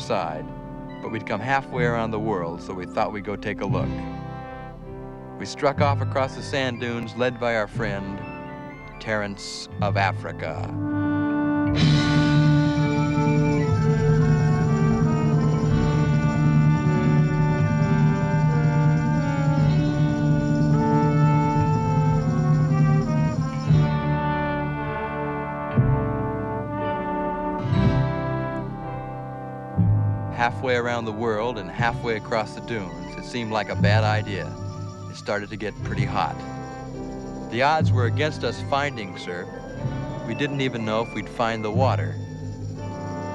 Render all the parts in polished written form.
side, but we'd come halfway around the world, so we thought we'd go take a look. We struck off across the sand dunes, led by our friend, Terence of Africa. Halfway around the world and halfway across the dunes, it seemed like a bad idea. It started to get pretty hot. The odds were against us finding surf. We didn't even know if we'd find the water.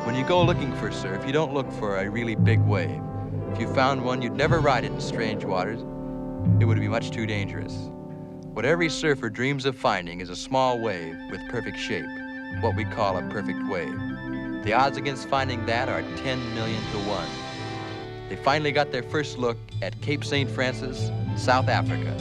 When you go looking for surf, you don't look for a really big wave. If you found one, you'd never ride it in strange waters. It would be much too dangerous. What every surfer dreams of finding is a small wave with perfect shape, what we call a perfect wave. The odds against finding that are 10 million to 1. They finally got their first look at Cape St. Francis, South Africa.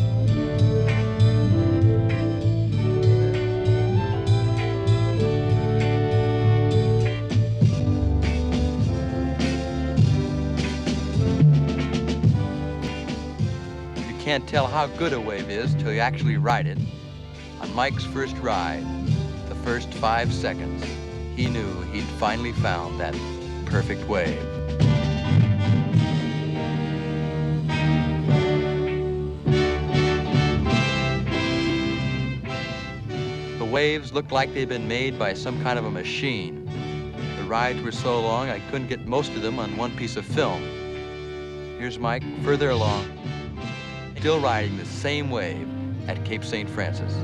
You can't tell how good a wave is till you actually ride it. On Mike's first ride, the first 5 seconds, he knew he'd finally found that perfect wave. The waves looked like they'd been made by some kind of a machine. The rides were so long I couldn't get most of them on one piece of film. Here's Mike further along, still riding the same wave at Cape St. Francis.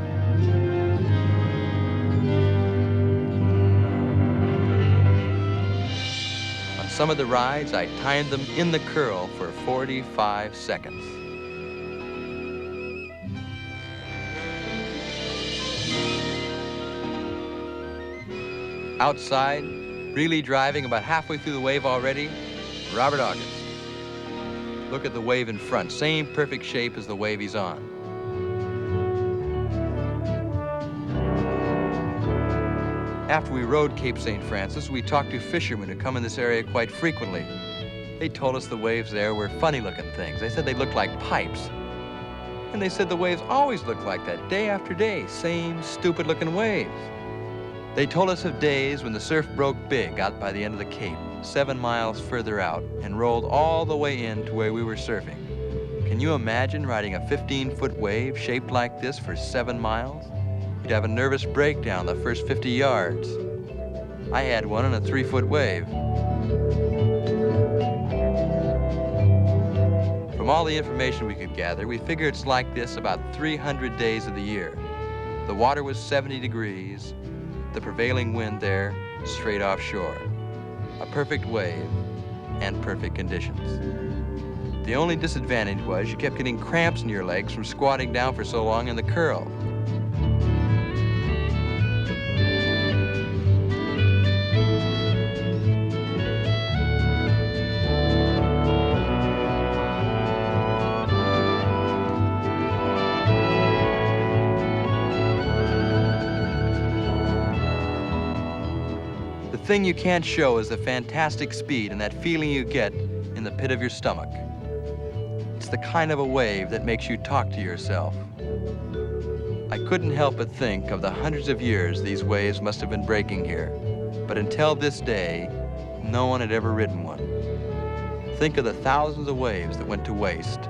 Some of the rides, I timed them in the curl for 45 seconds. Outside, really driving about halfway through the wave already, Robert August. Look at the wave in front, same perfect shape as the wave he's on. After we rode Cape St. Francis, we talked to fishermen who come in this area quite frequently. They told us the waves there were funny-looking things. They said they looked like pipes. And they said the waves always looked like that, day after day, same stupid-looking waves. They told us of days when the surf broke big out by the end of the Cape, 7 miles further out, and rolled all the way in to where we were surfing. Can you imagine riding a 15-foot wave shaped like this for 7 miles? You'd have a nervous breakdown the first 50 yards. I had one on a 3-foot wave. From all the information we could gather, we figured it's like this about 300 days of the year. The water was 70 degrees, the prevailing wind there straight offshore. A perfect wave and perfect conditions. The only disadvantage was you kept getting cramps in your legs from squatting down for so long in the curl. The thing you can't show is the fantastic speed and that feeling you get in the pit of your stomach. It's the kind of a wave that makes you talk to yourself. I couldn't help but think of the hundreds of years these waves must have been breaking here, but until this day, no one had ever ridden one. Think of the thousands of waves that went to waste,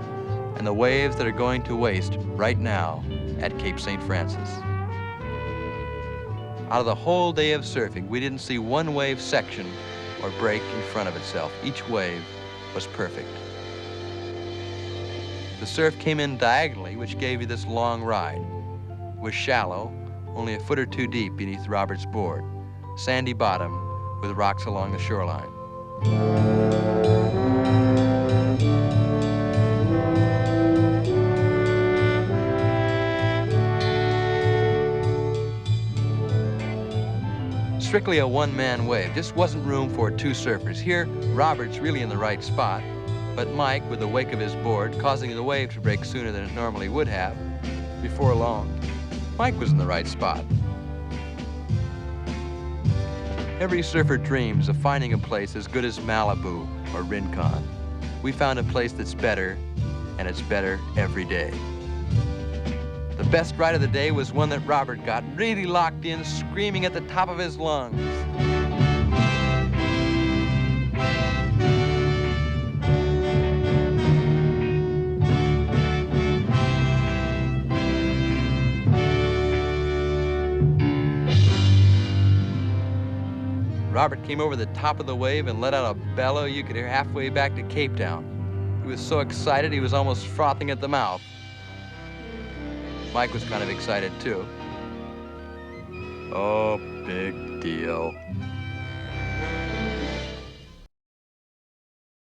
and the waves that are going to waste right now at Cape St. Francis. Out of the whole day of surfing, we didn't see one wave section or break in front of itself. Each wave was perfect. The surf came in diagonally, which gave you this long ride. It was shallow, only a foot or two deep beneath Robert's board. Sandy bottom with rocks along the shoreline. Strictly a one-man wave. This wasn't room for 2 surfers. Here, Robert's really in the right spot, but Mike, with the wake of his board, causing the wave to break sooner than it normally would have, before long, Mike was in the right spot. Every surfer dreams of finding a place as good as Malibu or Rincon. We found a place that's better, and it's better every day. The best ride of the day was one that Robert got really locked in, screaming at the top of his lungs. Robert came over the top of the wave and let out a bellow you could hear halfway back to Cape Town. He was so excited he was almost frothing at the mouth. Mike was kind of excited too. Oh, big deal.